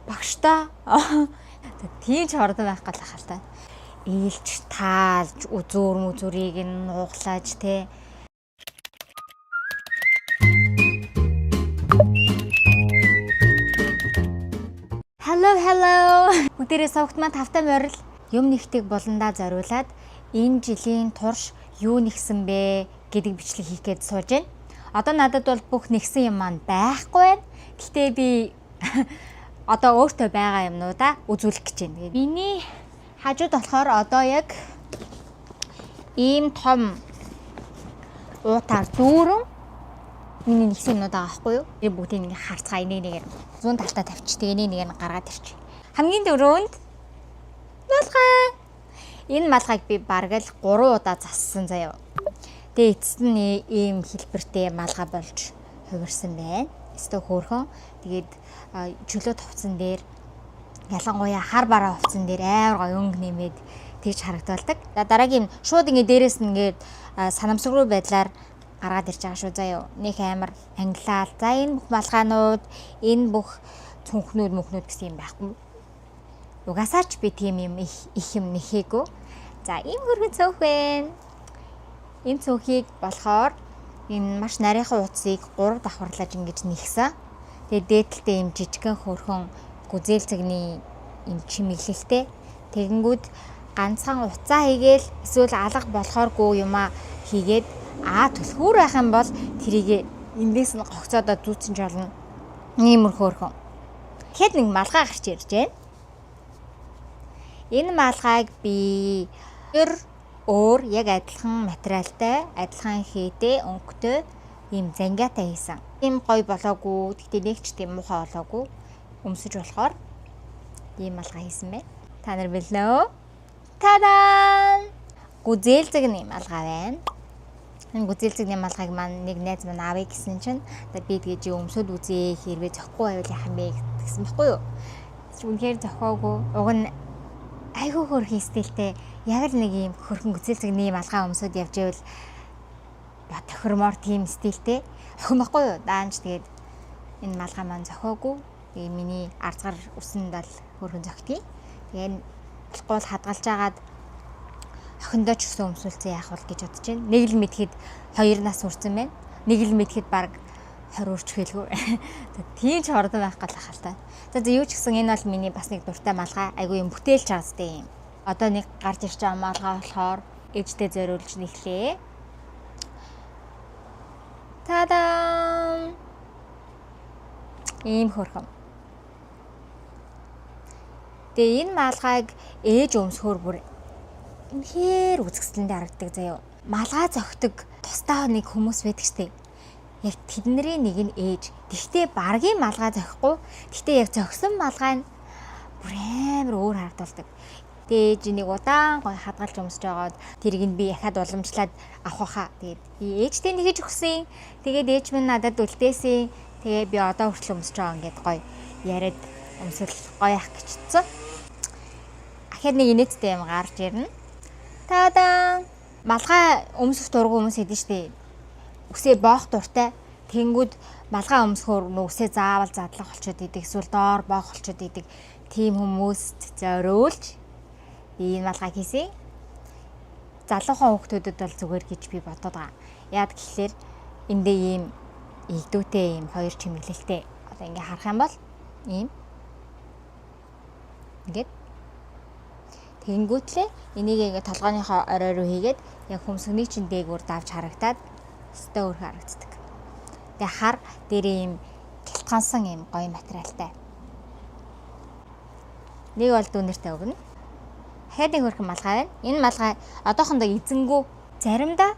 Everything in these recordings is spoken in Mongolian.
багштай тийм ч хордон байх гал ахал та. Ээлж таалж үзүүр мүзүрийг нь нууглааж те. Hello. Бүгдээрээ согт маань тавтай морил юм нэгтийг болондоо зориулаад энэ жилийн турш юу нэгсэн бэ гэдэг бичлэг хийх гээд сууж байна. Одоо надад бол бүх нэгсэн юм маань байхгүй байна. Гэхдээ би одоо өөртөө байгаа юмнуудаа үзүүлэх гэж байна. Миний хажууд болохоор одоо яг ийм том уутаар дүүрэн миний нэгсэн юмнууд байгаа байхгүй юу? Би бүгдийг нэг харцгаа энийг зүүн талтаа тавьчих. Тэгээ энийг гаргаад ирчих. Хамгийн дөрөвөнд малгай. Энэ малгайг би бараг л 3 удаа зассан заяа. Тэгээ эцэст нь ийм хэлбэртэй малгай болж хувирсан байна. Эсвэл хөөрхөн. Тэгээд чөлөө товцсон дээр ялангуяа хар бараа хувцсан дээр амар гоё өнгө нэмээд тэгж харагдуулдаг. Дараагийн шууд ингэ дээрээс нь ингээд санамсруу байдлаар гаргаад ирж байгаа шүү заяа. Нэг амар англиал. За энэ бүх малгайнууд, энэ бүх цүнхнүүд мөхнүүд гэсэн юм байхгүй. Угаасаа ч би тийм юм их юм нэхээгүй. За ийм хөргөн цөөх байна. Энэ цөөхийг болохоор энэ маш нарийнхан утсыг 3 давхарлаж ингэж нэгсэн. Тэгээд дээдэлтэй юм жижигхэн хөрхөн гүзээлцэгний юм чимэглэлтэй. Тэгэнгүүт ганцхан уцаа хийгээл эсвэл алга болохооргүй юмаа хийгээд түлхүүр байх юм бол тэрийг эндээс нь гогцоодоо зүүцэн жолно. Иймэр хөрхөн. Тэгэхэд нэг малгай гарч ирж байна. Энэ малгайг би өөр яг адилхан материалтай, адилхан хийтэй, өнгөтэй ийм зангиатай хийсэн. Ийм гоё болоогүй, гэхдээ нэг ч тийм муухай болоогүй. Өмсөж болохоор ийм малгай хийсэн байна. Та нар билнэ үү? Тадан! Гүзээлцэг нэм малгай байна. Энэ гүзээлцэгний малгайг маань нэг найз маань авъя гэсэн чинь би тэгэж өмсөд үзье хэрвээ зөхгүй байвал яах юм бэ гэсэн байхгүй юу? Үнэхээр зохиогүй. Уг нь айгүй хөрх стилтэй яг л нэг юм хөрхөн гүзээлцэгний малгай өмсөд явж ивэл тохирмоор тийм стилтэй охин байхгүй юу? Даанч тэгээд энэ малгай маань зохиогүй. Тэгээ миний арцгар үсэнд бол хөрхөн зохитгий. Тэгээ болохгүй л хадгалж агаад охиндоо ч өсөн өмсүүлсэн яах вэ гэж бодож байна. Нэг л мэдхэд 2 нас хүрсэн байна. Нэг л мэдхэд баг 20 өрч хэлгүй. Тийм ч хордон байх гал ахал та. За юу ч гэсэн энэ бол миний бас нэг дуртай малгай. Айгүй юм бүтээлч чадтай юм. Одоо нэг гарч ирж байгаа малгай болохоор ээжтэй зориулж нэхлээ. Тадан! Ийм хөрхөн. Тэгээ энэ малгайг ээж өмсөхөр бүр үнэхээр үзэсгэлэнтэй харагддаг заяа. Малгай зохидог тусдаа нэг хүмүүс байдаг штеп. Яг тэдний нэг нь ээж. Тэгтээ баргийн малгай зохихгүй. Тэгтээ яг зохисон малгай нь бүр амар өөр харагдуулдаг. Тэгээ ээж нэг удаан гой хадгалж өмсөж байгаад тэрийг нь би яхад уламжлаад авах хаа. Тэгээд би ээжтэй нэгэж өгсөн. Тэгээд ээж минь надад үлдээсэн. Тэгээ би одоо хүртэл өмсөж байгаа ингээд гой яриад өмсөл гоё ах гэжсэн. Ахад нэг инээдтэй юм гарч ирнэ. Тадан! Малгай өмсөх дургу хүмүүс хэдэн штэ. Үсээ боох дуртай. Тэнгүүд малгай өмсөхөөр үсээ заавал задлах болчиход идэг. Эсвэл доор боох болчиход идэг. Тийм хүмүүст зориулж би энэ малгай хийсэн. Залуухан хүүхдүүдэд бол зүгээр гэж би бодоод байгаа. Яад гэхлээр эндээ ийм илдүүтэй ийм 2 чимэглэлтэй. Одоо ингээ харах юм бол ийм ингээд тэнгүүтлээ энийг ингээ толгойнхоо орой руу хийгээд яг хөмсгний чин дээгүүр давж харагдаад өстэй өөр харагддаг. Тэгээ хар дээрээ ийм гялтгансан ийм гоё материалтай. Нэг бол дүүнэртэй өгнө. Дахиад нэг хөрхөн малгай байна. Энэ малгай одоохондоо эзэнгүү заримдаа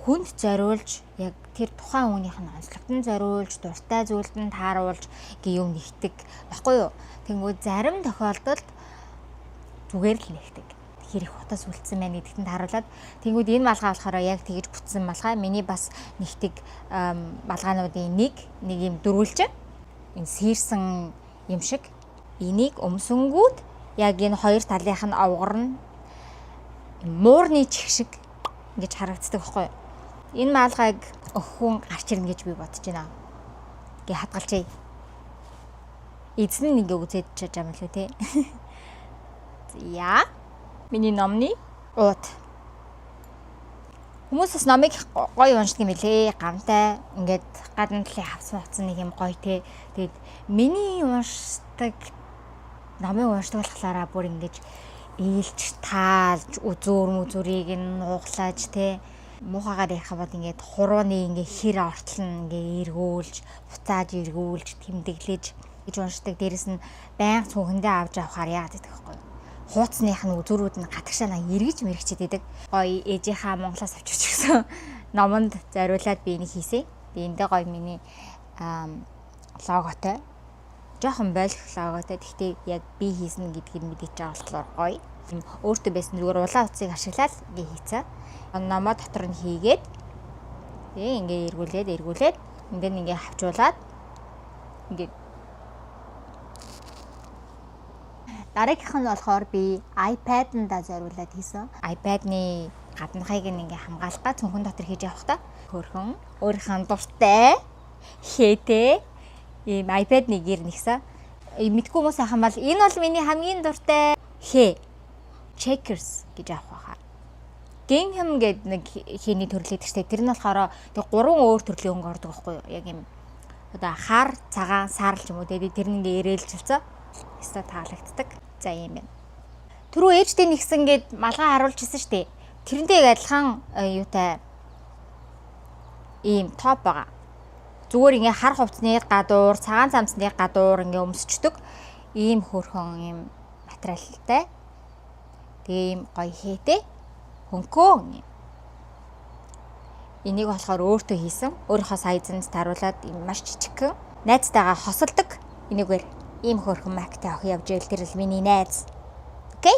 хүнд зориулж яг тэр тухайн хүнийх нь онцлогтон зориулж, дуртай зүйлд нь тааруулж гээ юм нэгтэг баггүй юу? Тэнгүүд зарим тохиолдолд зүгээр л нэгтэг. Хэрэг хутас үлдсэн байна гэдэгт нь тааруулаад тэнгүүд энэ малгай болохоор яг тэгэж бүтсэн малгай. Миний бас нэгтэг малгайнуудын нэг юм дөрвөлж энэ сэрсэн юм шиг энийг өмсөнгүүд яг энэ 2 талынх нь овгорн муурны чих шиг ингэж харагддаг байхгүй юу? Энэ малгайг өхөн гарч ирнэ гэж би бодож байна. Гээ хадгалчээ. Эзэн нь ингээ үзээд чаж юм лээ те. За. Миний номны ууд. Хүмүүс бас номыг гоё уншдаг юм билээ. Гамтай ингээд гадна талын хавсан утсан нэг юм гоё те. Тэгээд миний уншдаг номыг уншдаг болохоор бүр ингэж ээлж таалж үзүүрийг нь нууглааж те. Муухагаар ярих бол ингээд хурууны ингээ хэр ортлон ингээ эргүүлж, буцааж эргүүлж, тэмдэглэж гэж уншдаг. Дээрэс нь байнга цүнхэндээ авч явахаар яагаад гэдэг вэ? Хууцных нь үзүүрүүд нь гадагшаанаа эргэж мэрэгчээд идэг. Гоё ээжийнхаа Монголоос авчирч гисэн номонд зориулаад би энийг хийсэн. Би эндээ гоё миний логотой. Жохон болох логотой. Гэхдээ яг би хийсэн гэдгийг мэдээж байгаа болохоор гоё. Өөртөө байсан зүгээр улаан утсыг ашиглаад ингээ хийцээ. Номоо дотор нь хийгээд ингээ эргүүлээд энд нь ингээ хавчуулаад ингээ дараагийнх нь болохоор би iPad-анда зориулаад хийсэн. iPad-ны гаднахыг ингээ хамгаалахгаа цүнхэн дотор хийж явах та. Хөрхөн өөрийнхөө дуртай хээтэй ийм iPad-ны гэр нэгсэн. Мэдгүй хүмүүс ахын бол энэ бол миний хамгийн дуртай хээ. Checkers гэж авах байхаа. Gingham гэдэг нэг хээний төрлөд гэжтэй. Тэр нь болохоор тэг 3 өөр төрлийн өнгө ордог байхгүй юу? Яг юм одоо хар, цагаан, сар ч юм уу. Тэгээд тэр нь ингээ ирээлжилсэн. Эсвэл таалагддаг. За юм байна. Түрүү ээжтэй нэгсэн гээд малгай харуулж ирсэн шүү дээ. Тэрнтэй яг адилхан юутай ийм топ байгаа. Зүгээр ингээ хар хувцсны гадуур, цагаан цамцны гадуур ингээ өмсчдөг. Ийм хөрхөн ийм материалтай. Тэгээ ийм гоё хээтэй. Хөнкөө. Энийг болохоор өөртөө хийсэн. Өөрийнхөө сайзанд таруулаад ийм маш жижигхэн. Найзтайгаа хосолдог. Энийгээр ийм хөрхөн мактай авах явж ийл тэр л миний найз. Окей?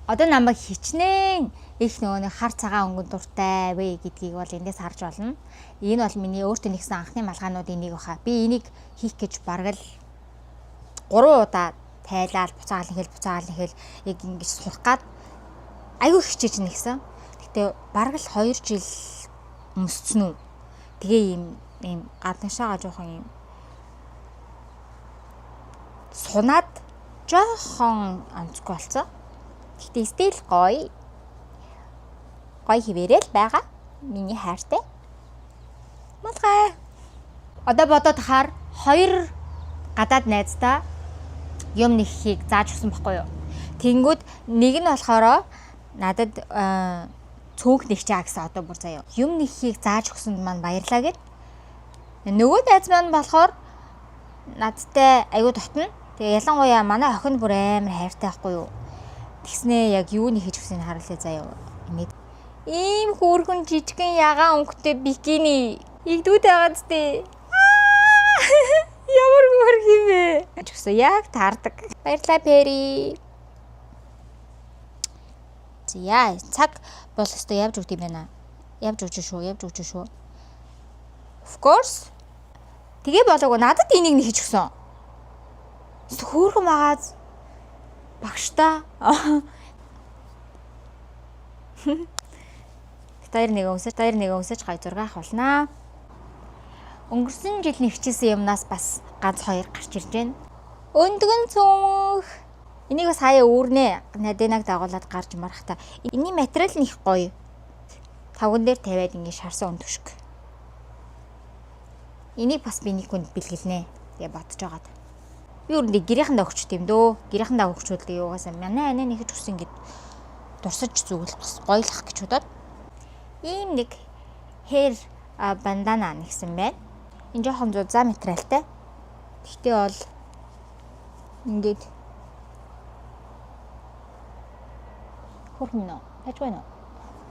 Одоо намайг хичнээн их нөгөө хар цагаан өнгөнд дуртай вэ гэдгийг бол эндээс харж болно. Энэ бол миний өөртөө нэгсэн анхны малгаануудын нэг баха. Би энийг хийх гэж бараг л 3 удаа тайлаад буцаагаал нэхэл яг ингэж сурах гад аюу хичээж нэгсэн. Гэтэ бараг л 2 жил өмсцөн үү. Тэгээ ийм гадагшаага жоохон ийм сунаад жоохон онцгүй болсон. Гэтэ стил гоё хിവэрэл байгаа. Миний хайртай. Малгай. Одоо бодоод хаар 2 гадаад найзтай юм нэхийг зааж өгсөн байхгүй юу? Тэнгүүд нэг нь болохоор надад цөөнх нэгчээ гэсэн одоо бүр заяа. Юм нэхийг зааж өгсөнд маань баярлаа гэд. Нөгөө найз маань болохоор надтай аюу дотно. Тэгээ ялангуяа манай охин бүр амар хайртай байхгүй юу? Тэгснээ яг юу нэг хийж өгсөнийг харуулъя заяа. Ийм хөөрхөн жижигхэн ягаан өнгөтэй бикини игдүүд байгаа зү. Ямар хөөрх юм бэ? Ажигсаа яг таардаг. Баярлалаа Пэри. Зя цаг бол өстой явж өгд юм байна. Явж өгч шүү. Of course. Тэгээ болоогүй надад энийг нэг хийж өгсөн. Хөөрхөн магааз багштай. Таяр нэг өсөж гай зураг авах болно. Өнгөрсөн жил нэгчээсэн юмнаас бас ганц 2 гарч ирж байна. Өндгөн цөмөх. Энийг бас хаяа үүрнэ. Надинаг дагуулад гарч марахта. Энийний материал нь их гоё. Тавган дээр тавиад ингэ шарсан өндөшг. Энийг бас би нэг хүнд бэлгэлнэ. Тэгээ бодож байгаад. Би өөр нэг гэрийнхэндээ өгчт юм дөө. Гэрийнхэндээ өгчүүлдэг юугаас манай анаа нэг ч үсэн ингэ дурсаж зүгэл бас гоёлах гэж бодоод. Ийм нэг hair bandana нэгсэн байна. Энэ жоохон зузаан материалтай. Гэхдээ бол ингээд хөрхөн нөө. Тажгүй нөө.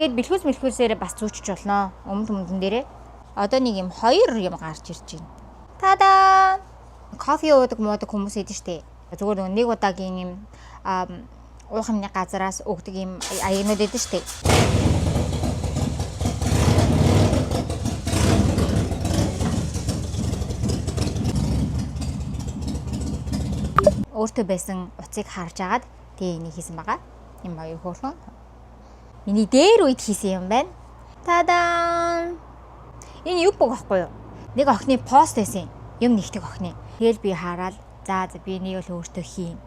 Ингээд бэлхүүсээрээ бас зүүчж болно. Өмдөн дээрээ. Одоо нэг юм 2 юм гарч ирж байна. Тадаа! Кофе уудаг хүмүүс идэв штэ. Зүгээр нэг удаагийн юм уух юмны газараас өгдөг юм аягнууд идэв штэ. Өөртөө байсан уцыг харж агаад тэгээ энийг хийсэн байгаа. Юм баяр хөөрхөн. Миний дээр үед хийсэн юм байна. Тадаа! Энэ юу баг ахгүй юу? Нэг охины пост байсан юм нэгтгэх охины. Тэгэл би хараад За би энийг л өөртөө хийн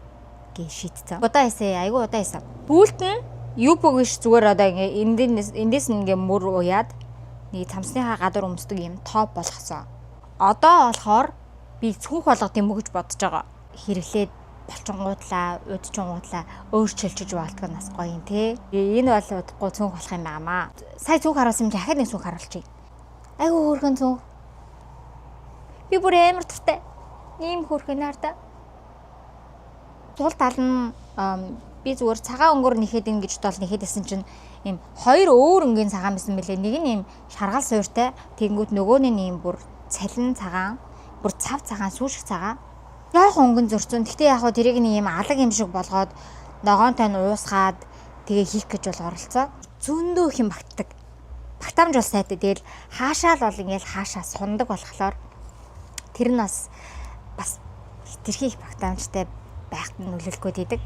гэж шийдсэн. Удаа хийсэн, айгүй удаа хийсэн. Бүүлт нь юу бөгөөш зүгээр одоо ингээ эндээс нь ингээ мөр уяад нэг цамсныхаа гадуур өмсдөг юм топ болгосон. Одоо болохоор би цүнх болгох юм уу гэж бодож байгаа. Хэрэглээд болчингуудлаа, удчингуудлаа өөрчилж болтго нас гоё юм те. Энэ бол удахгүй цүнх болох юм байнамаа. Сая цүнх харуулсан юм чи дахиад нэг цүнх харуулчих. Айгүй хөөрхөн цүнх. Би бүр амар туртай. Ийм хөөрхөн наардаа. Тул тал нь би зүгээр цагаан өнгөөр нэхэд ин гэж бодол нэхэдсэн чинь ийм хоёр өөр өнгийн цагаан байсан мөлий. Нэг нь ийм шаргал суйртай, тэгэнгүүт нөгөө нь ийм бүр цалин цагаан, бүр цав цагаан, сүүшиг цагаан. Яг өнгөн зөрчсөн. Гэхдээ яг хоо тэрийг нэг ийм алаг юм шиг болгоод ногоонтой нь уусгаад тэгээ хийх гэж бол оролцоо. Зөндөө их юм багтдаг. Багтаамж бол сайтай. Тэгэл хаашаа л бол ингээл хаашаа сундаг болохоор тэр нь бас хитрхи их багтаамжтай байхад нь нөлөөлөх гээд идэг.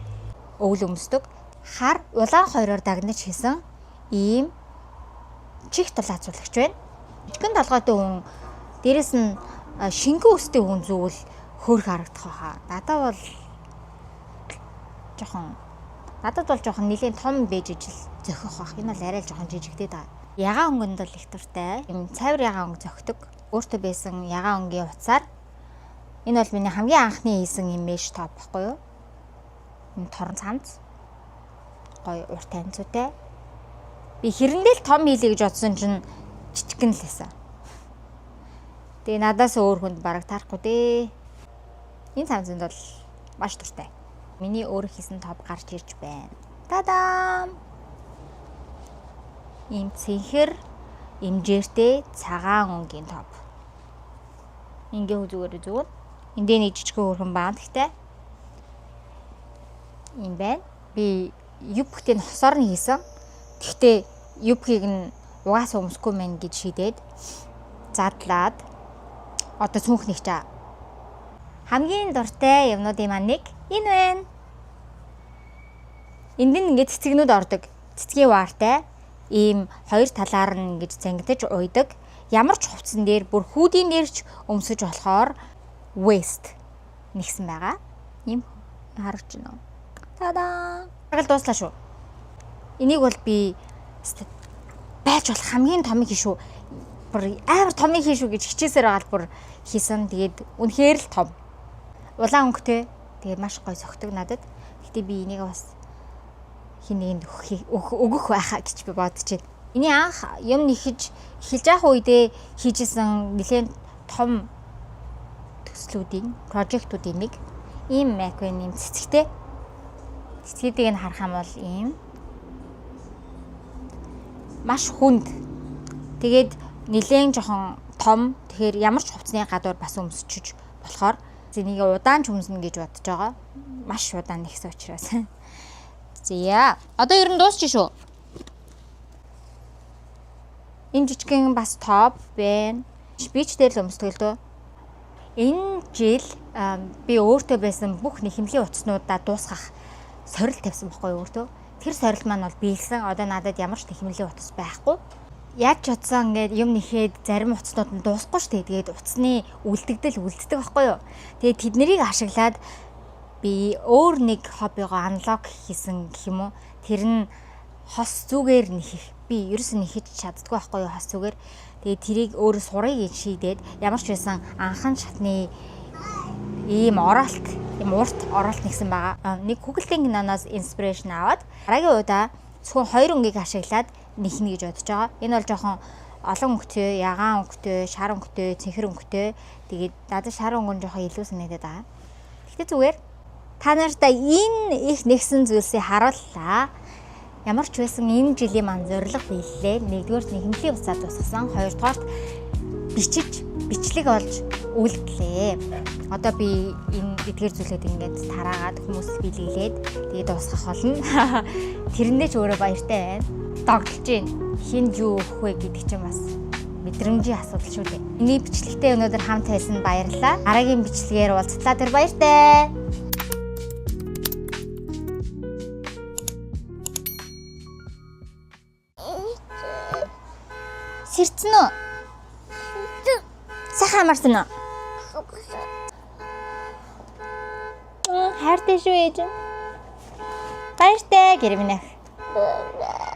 Өвөл өмсдөг. Хар улаан хоёроор дагнаж хийсэн ийм чих тулаацуулагч байна. Жигэн толгойтой хүн дээрэс нь шингэн өстэй хүн зүгэл хөөрх харагдах байхаа. Надад бол жоохон нэлийн том бэж ижил зөхөх байх. Энэ бол арай л жоохон жижигдээд байгаа. Ягаан өнгөнд бол их туртай. Ийм цайвар ягаан өнгө зөхдөг. Өөртөө байсан ягаан өнгийн утсаар энэ бол миний хамгийн анхны хийсэн юм мэж топ байхгүй юу? Энэ торон цамц. Гоё урт танцуутай. Би хэрэндээ л том хийлээ гэж бодсон чинь жижигхэн л байсан. Тэгээ надаас өөр хүнд бараг тарахгүй дээ. Энэ цамцанд бол маш туртай. Миний өөр хийсэн топ гарч ирж байна. Тадам! Ийм цэнхэр имжээртэй цагаан өнгийн топ. Ингээ зүгээр. Эндээ нэг жижигхэн хөрхөн баан гэхдээ юм байна. Би юбхтэй нь хосоор нь хийсэн. Гэхдээ юбхийг нь угаасаа өмсөхгүй мэн гэж шийдээд задлаад одоо цүнх нэгчээ. Хамгийн дуртай юмнуудын маань нэг энэ байна. Энд нь ингээд цэцгнүүд ордог. Цэцгийн ваартай ийм хоёр талаар нь ингэж зангидаж уйдаг. Ямар ч хувцсан дээр бүр хүүдийн дээрч өмсөж болохоор waist нэгсэн байгаа. Ийм харагч байна уу? Тадаа. Агал дууслаа шүү. Энийг бол би байж болох хамгийн томыг хийшүү. Бүр амар томыг хийшүү гэж хичээсээр байгаа л бүр хийсэн. Тэгээд үнэхээр л том. Улаан өнгөтэй. Тэгээд маш гоё зөгтөг надад. Гэтэ би энийг бас хин нэгэнд өгөх байхаа гэж би бодож байна. Эний анх юм нэхэж эхэлж явах үедээ хийжсэн нэлээд том төслүүдийн прожектуудын нэг ийм маквен юм цэцэгтэй. Цэцгийг нь харах юм бол ийм маш хүнд. Тэгээд нэлээд жоохон том. Тэгэхээр ямар ч хувцсны гадуур бас өмсчиж болохоор зэнийг удаан ч өмснө гэж бодож байгаа. Маш удаан нэгсэн учраас. Зя. Одоо ер нь дуусчих шүү. Энэ жижигхэн бас топ байна. Бич дээр л өмсдөг л дөө. Энэ жил би өөртөө байсан бүх нэхэмлийн утаснуудаа дуусгах сорил тавьсан байхгүй өөртөө. Тэр сорил маань бол биелсэн. Одоо надад ямар ч нэхэмлийн утас байхгүй. Яаж ч утсан ингээд юм нэхэд зарим утаснууд нь дуусахгүй шүү дээ. Тэгээд утасны үлддэг байхгүй юу. Тэгээд тэднийг ашиглаад би өөр нэг хоббигоо анлок хийсэн гэх юм уу. Тэр нь хос зүгээр нэхэх. Би ерөөсөө нэхэж чаддгүй байхгүй юу хос зүгээр. Тэгээд тэрийг өөрөө сурыг гэж шийдээд ямар ч байсан анхан шатны ийм оролт, ийм урт оролт нэгсэн байгаа. Нэг Google-ийн киноноос инспирэшн аваад дараагийн удаа зөвхөн хоёр өнгийг ашиглаад нэхнэ гэж бодож байгаа. Энэ бол жоохон олон өнгөтэй, ягаан өнгөтэй, шар өнгөтэй, цэнхэр өнгөтэй. Тэгээд надад шар өнгө нь жоохон илүү санагдаад байгаа. Гэхдээ зүгээр та нартай энэ их нэгсэн зүйлсийг харууллаа. Ямар ч байсан энэ жилийн маань зорилго биеллээ. Нэгдүгээр нэхэмлийн уцаа тусгасан, хоёрдугаарт бичлэг олж үлдлээ. Одоо би энэ эдгээр зүйлүүд ингээд тараагаад хүмүүст биелүүлээд тэгээд дуусгах болно. Тэрнээ ч өөрөө баяртай байна. Догдолж байна. Хинд юу өгөх вэ гэдэг чинь бас мэдрэмжийн асуудал шүү дээ. Миний бичлэгтэй өнөөдөр хамт байсан баярлалаа. Дараагийн бичлэгээр уулзлаа. Тэр баяртай. Сэрцэн үү? Сайхан амарсан уу? Хайртай шүү ээж. Баяртай гэр минь ах.